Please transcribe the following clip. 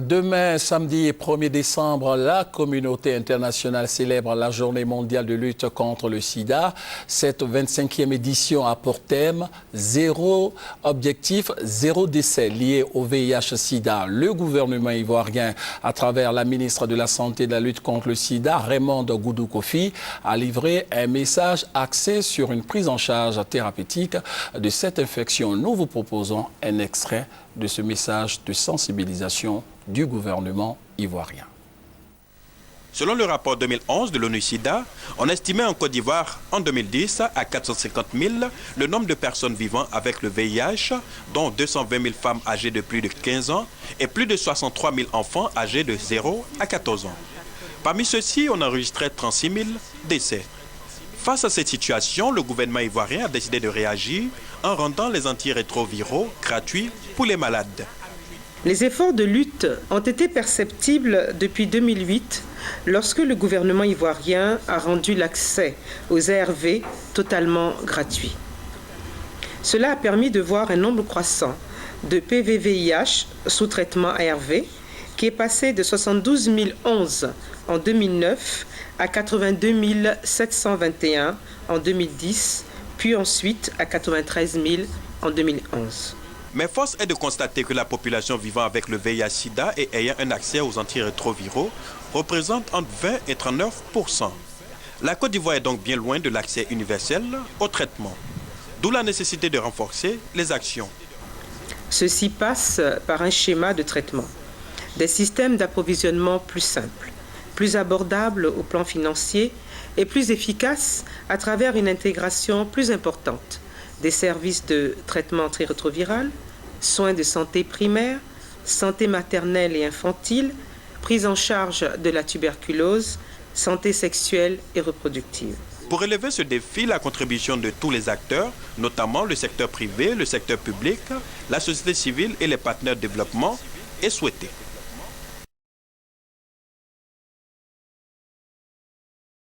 Demain, samedi 1er décembre, la communauté internationale célèbre la journée mondiale de lutte contre le sida. Cette 25e édition a pour thème zéro objectif, zéro décès lié au VIH-Sida. Le gouvernement ivoirien, à travers la ministre de la Santé et de la lutte contre le sida, Raymonde Goudou Kofi, a livré un message axé sur une prise en charge thérapeutique de cette infection. Nous vous proposons un extrait de ce message de sensibilisation du gouvernement ivoirien. Selon le rapport 2011 de l'ONU-SIDA, on estimait en Côte d'Ivoire en 2010 à 450 000 le nombre de personnes vivant avec le VIH, dont 220 000 femmes âgées de plus de 15 ans et plus de 63 000 enfants âgés de 0 à 14 ans. Parmi ceux-ci, on enregistrait 36 000 décès. Face à cette situation, le gouvernement ivoirien a décidé de réagir en rendant les antirétroviraux gratuits pour les malades. Les efforts de lutte ont été perceptibles depuis 2008 lorsque le gouvernement ivoirien a rendu l'accès aux ARV totalement gratuit. Cela a permis de voir un nombre croissant de PVVIH sous traitement ARV qui est passé de 72 011 en 2009 à 82 721 en 2010, puis ensuite à 93 000 en 2011. Mais force est de constater que la population vivant avec le VIH-Sida et ayant un accès aux antirétroviraux représente entre 20 et 39%. La Côte d'Ivoire est donc bien loin de l'accès universel au traitement, d'où la nécessité de renforcer les actions. Ceci passe par un schéma de traitement, des systèmes d'approvisionnement plus simples, plus abordables au plan financier et plus efficaces à travers une intégration plus importante des services de traitement antirétroviral, soins de santé primaire, santé maternelle et infantile, prise en charge de la tuberculose, santé sexuelle et reproductive. Pour relever ce défi, la contribution de tous les acteurs, notamment le secteur privé, le secteur public, la société civile et les partenaires de développement, est souhaitée.